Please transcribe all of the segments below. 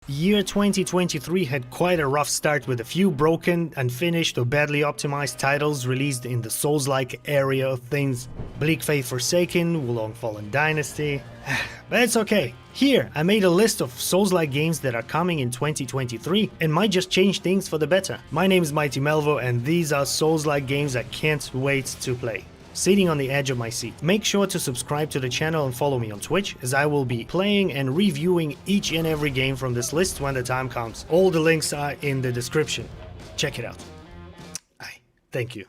Year 2023 had quite a rough start with a few broken, unfinished or badly optimized titles released in the Souls-like area of things. Bleak Faith Forsaken, Wulong Fallen Dynasty... But it's okay. Here, I made a list of Souls-like games that are coming in 2023 and might just change things for the better. My name is Mighty Melvo and these are Souls-like games I can't wait to play. Sitting on the edge of my seat. Make sure to subscribe to the channel and follow me on Twitch, as I will be playing and reviewing each and every game from this list when the time comes. All the links are in the description. Check it out. Thank you.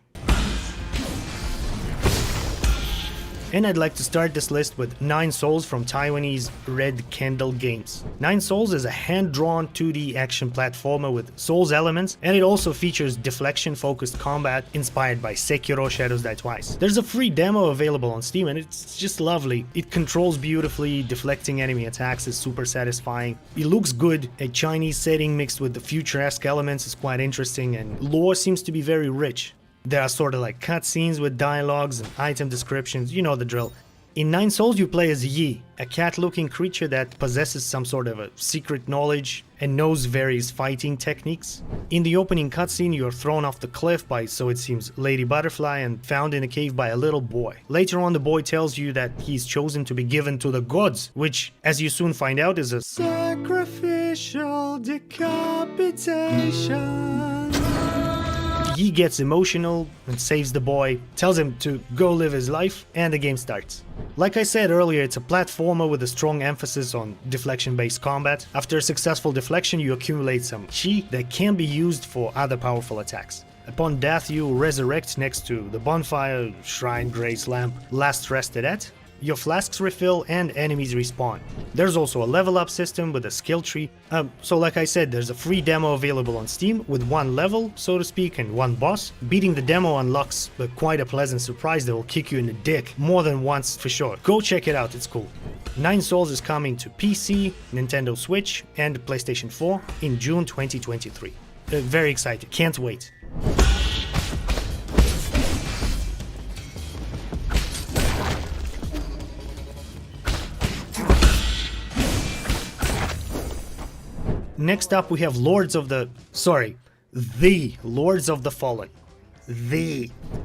And I'd like to start this list with 9 Souls from Taiwanese Red Candle Games. 9 Souls is a hand-drawn 2D action platformer with Souls elements, and it also features deflection-focused combat inspired by Sekiro Shadows Die Twice. There's a free demo available on Steam and it's just lovely. It controls beautifully, deflecting enemy attacks is super satisfying. It looks good, a Chinese setting mixed with the futuresque elements is quite interesting, and lore seems to be very rich. There are sort of like cutscenes with dialogues and item descriptions, you know the drill. In 9 Souls you play as Yi, a cat-looking creature that possesses some sort of a secret knowledge and knows various fighting techniques. In the opening cutscene you're thrown off the cliff by, so it seems, Lady Butterfly and found in a cave by a little boy. Later on the boy tells you that he's chosen to be given to the gods, which, as you soon find out, is a sacrificial decapitation. He gets emotional and saves the boy, tells him to go live his life, and the game starts. Like I said earlier, it's a platformer with a strong emphasis on deflection-based combat. After a successful deflection, you accumulate some chi that can be used for other powerful attacks. Upon death, you resurrect next to the bonfire, shrine, grace lamp last rested at. Your flasks refill and enemies respawn. There's also a level up system with a skill tree. So like I said, there's a free demo available on Steam with 1 level, so to speak, and 1 boss. Beating the demo unlocks quite a pleasant surprise that will kick you in the dick more than once for sure. Go check it out, it's cool. 9 Souls is coming to PC, Nintendo Switch and PlayStation 4 in June 2023. Very excited, can't wait. Next up we have the Lords of the Fallen.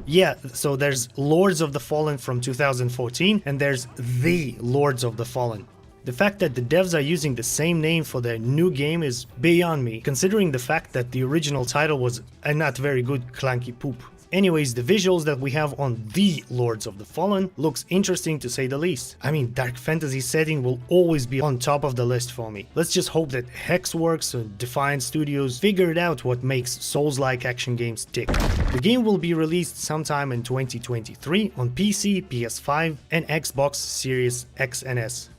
Yeah, so there's Lords of the Fallen from 2014 and there's the Lords of the Fallen. The fact that the devs are using the same name for their new game is beyond me, considering the fact that the original title was a not very good clunky poop. Anyways, the visuals that we have on the Lords of the Fallen looks interesting to say the least. I mean, dark fantasy setting will always be on top of the list for me. Let's just hope that Hexworks and Defiant Studios figured out what makes Souls-like action games tick. The game will be released sometime in 2023 on PC, PS5 and Xbox Series X and S.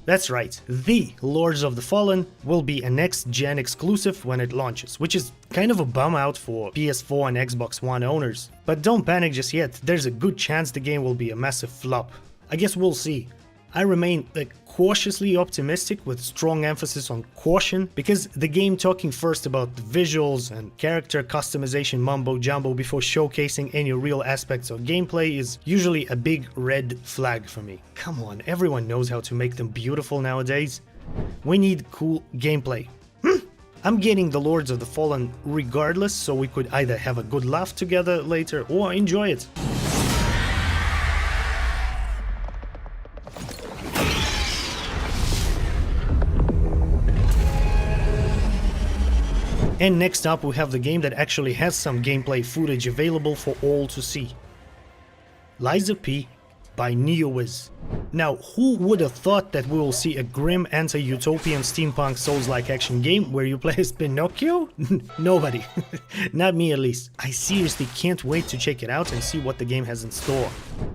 That's right, the Lords of the Fallen will be a next-gen exclusive when it launches, which is kind of a bum out for PS4 and Xbox One owners. But don't panic just yet, there's a good chance the game will be a massive flop. I guess we'll see. I remain cautiously optimistic with strong emphasis on caution, because the game talking first about the visuals and character customization mumbo jumbo before showcasing any real aspects of gameplay is usually a big red flag for me. Come on, everyone knows how to make them beautiful nowadays. We need cool gameplay. I'm getting the Lords of the Fallen regardless, so we could either have a good laugh together later or enjoy it. And next up we have the game that actually has some gameplay footage available for all to see. Lies of P by NeoWiz. Now, who would have thought that we will see a grim anti-utopian steampunk Souls-like action game where you play as Pinocchio? Nobody. Not me at least. I seriously can't wait to check it out and see what the game has in store.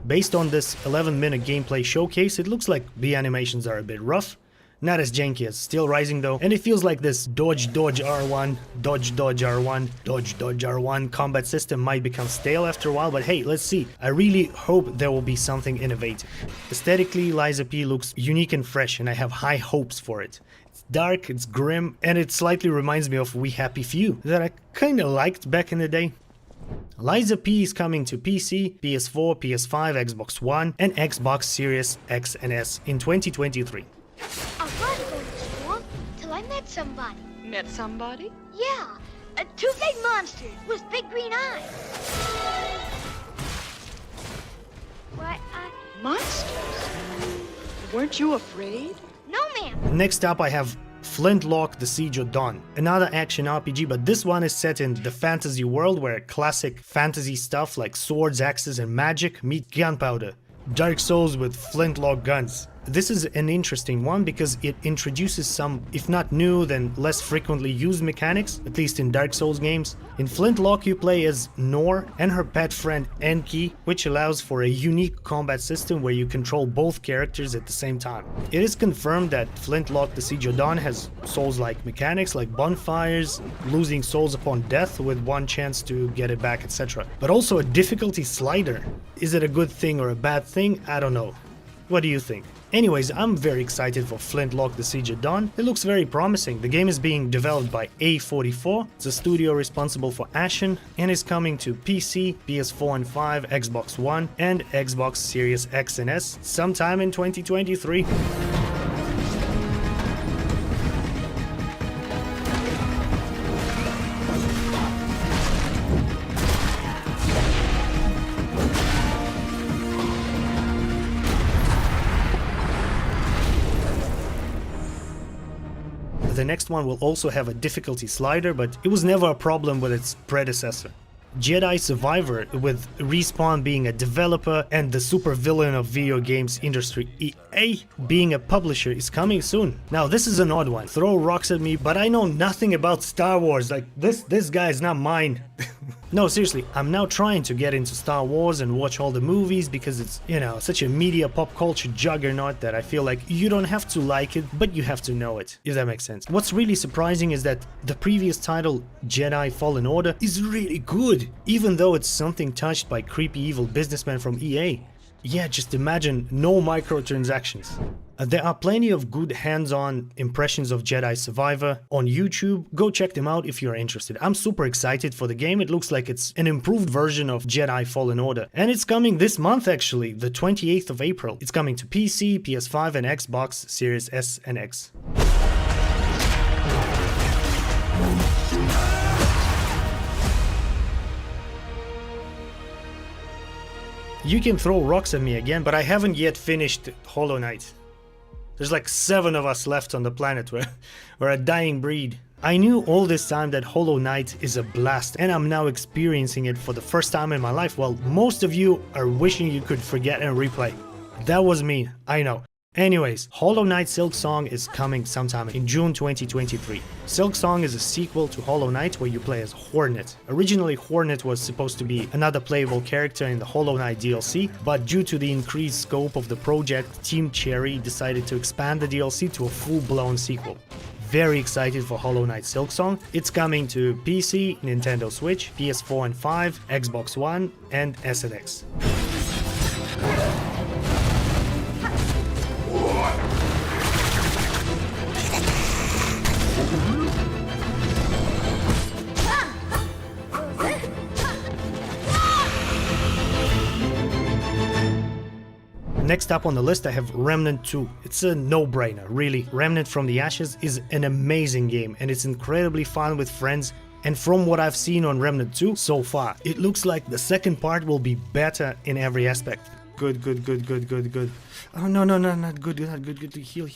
Based on this 11-minute gameplay showcase, it looks like the animations are a bit rough. Not as janky as Still Rising though, and it feels like this dodge R1, dodge R1, dodge R1 combat system might become stale after a while, but hey, let's see. I really hope there will be something innovative. Aesthetically, Lies of P looks unique and fresh, and I have high hopes for it. It's dark, it's grim, and it slightly reminds me of We Happy Few, that I kinda liked back in the day. Lies of P is coming to PC, PS4, PS5, Xbox One, and Xbox Series X and S in 2023. I was going to school to learn that somebody. Met somebody? Yeah, two big monsters with big green eyes. Why, Monsters? Weren't you afraid? No, ma'am. Next up I have Flintlock, The Siege of Dawn, another action RPG, but this one is set in the fantasy world where classic fantasy stuff like swords, axes and magic meet gunpowder. Dark Souls with flintlock guns. This is an interesting one because it introduces some, if not new, then less frequently used mechanics, at least in Dark Souls games. In Flintlock you play as Nor and her pet friend Enki, which allows for a unique combat system where you control both characters at the same time. It is confirmed that Flintlock The Siege of Dawn has Souls-like mechanics like bonfires, losing souls upon death with one chance to get it back, etc. But also a difficulty slider. Is it a good thing or a bad thing? I don't know. What do you think? Anyways, I'm very excited for Flintlock The Siege of Dawn. It looks very promising. The game is being developed by A44. It's a studio responsible for Ashen and is coming to PC, PS4 and 5, Xbox One and Xbox Series X and S sometime in 2023. The next one will also have a difficulty slider, but it was never a problem with its predecessor. Jedi Survivor, with Respawn being a developer and the supervillain of video games industry EA being a publisher, is coming soon. Now this is an odd one, throw rocks at me, but I know nothing about Star Wars, like this guy is not mine. No, seriously, I'm now trying to get into Star Wars and watch all the movies because it's, you know, such a media pop culture juggernaut that I feel like you don't have to like it, but you have to know it, if that makes sense. What's really surprising is that the previous title, Jedi Fallen Order, is really good, even though it's something touched by creepy evil businessmen from EA. Yeah, just imagine no microtransactions. There are plenty of good hands-on impressions of Jedi Survivor on YouTube. Go check them out if you're interested. I'm super excited for the game. It looks like it's an improved version of Jedi Fallen Order. And it's coming this month actually, the 28th of April. It's coming to PC, PS5 and Xbox Series S and X. You can throw rocks at me again, but I haven't yet finished Hollow Knight. There's like 7 of us left on the planet. We're a dying breed. I knew all this time that Hollow Knight is a blast, and I'm now experiencing it for the first time in my life, while most of you are wishing you could forget and replay. That was me, I know. Anyways, Hollow Knight Silksong is coming sometime in June 2023. Silksong is a sequel to Hollow Knight where you play as Hornet. Originally, Hornet was supposed to be another playable character in the Hollow Knight DLC, but due to the increased scope of the project, Team Cherry decided to expand the DLC to a full-blown sequel. Very excited for Hollow Knight Silksong. It's coming to PC, Nintendo Switch, PS4 and 5, Xbox One, and S and X. Next up on the list I have Remnant 2. It's a no-brainer, really. Remnant from the Ashes is an amazing game and it's incredibly fun with friends, and from what I've seen on Remnant 2 so far, it looks like the second part will be better in every aspect. Good. Oh no, not good. Heal.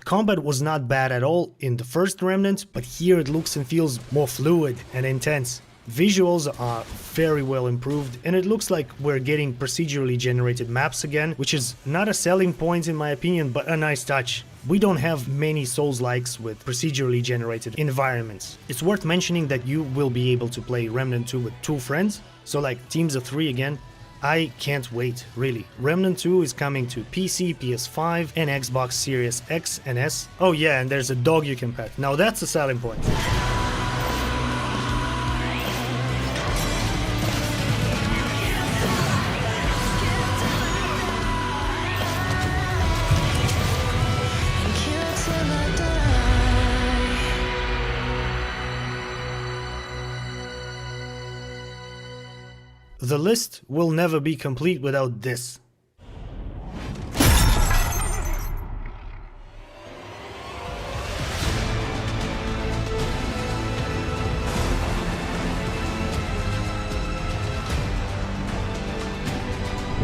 Combat was not bad at all in the first Remnant, but here it looks and feels more fluid and intense. Visuals are very well improved, and it looks like we're getting procedurally generated maps again, which is not a selling point in my opinion, but a nice touch. We don't have many Souls-likes with procedurally generated environments. It's worth mentioning that you will be able to play Remnant 2 with 2 friends, so like teams of 3 again. I can't wait, really. Remnant 2 is coming to PC, PS5 and Xbox Series X and S. Oh yeah, and there's a dog you can pet. Now that's a selling point. The list will never be complete without this.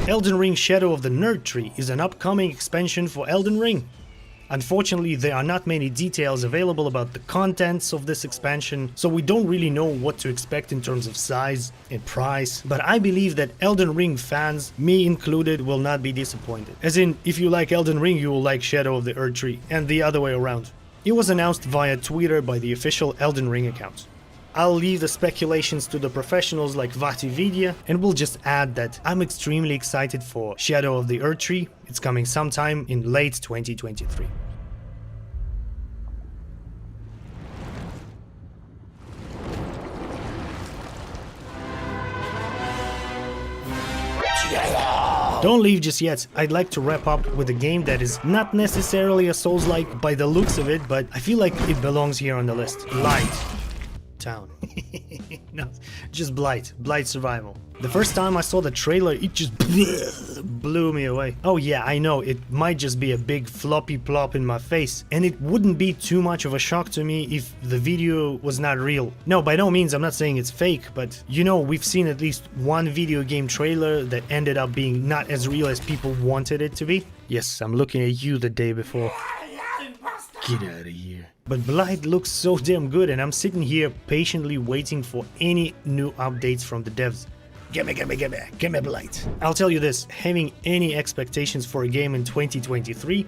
Elden Ring Shadow of the Nerd Tree is an upcoming expansion for Elden Ring. Unfortunately, there are not many details available about the contents of this expansion, so we don't really know what to expect in terms of size and price, but I believe that Elden Ring fans, me included, will not be disappointed. As in, if you like Elden Ring, you will like Shadow of the Nerd Tree, and the other way around. It was announced via Twitter by the official Elden Ring account. I'll leave the speculations to the professionals like VatiVidya, and we'll just add that I'm extremely excited for Shadow of the Nerd Tree. It's coming sometime in late 2023. Don't leave just yet. I'd like to wrap up with a game that is not necessarily a Souls-like by the looks of it, but I feel like it belongs here on the list. Blight Town. No, just Blight. Blight Survival. The first time I saw the trailer, it just blew me away. Oh yeah, I know, it might just be a big floppy plop in my face, and it wouldn't be too much of a shock to me if the video was not real. No, by no means I'm not saying it's fake, but you know, we've seen at least one video game trailer that ended up being not as real as people wanted it to be. Yes, I'm looking at you the day before. Get out of here. But Blight looks so damn good, and I'm sitting here patiently waiting for any new updates from the devs. Gimme Blight. I'll tell you this, having any expectations for a game in 2023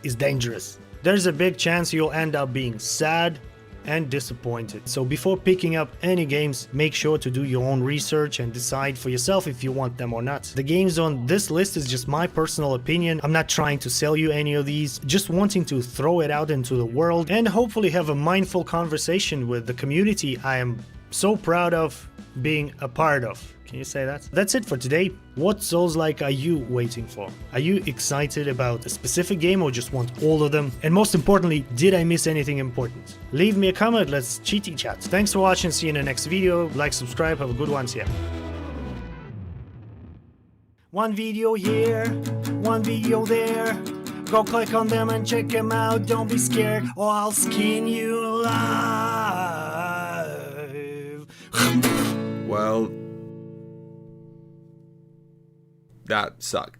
is dangerous. There's a big chance you'll end up being sad and disappointed. So before picking up any games, make sure to do your own research and decide for yourself if you want them or not. The games on this list is just my personal opinion. I'm not trying to sell you any of these, just wanting to throw it out into the world and hopefully have a mindful conversation with the community I am so proud of being a part of. Can you say that? That's it for today. What Souls-like are you waiting for? Are you excited about a specific game or just want all of them? And most importantly, did I miss anything important? Leave me a comment, let's chitty chat. Thanks for watching, see you in the next video. Like, subscribe, have a good one, see ya. One video here, one video there. Go click on them and check them out. Don't be scared or I'll skin you alive. Well, that sucked.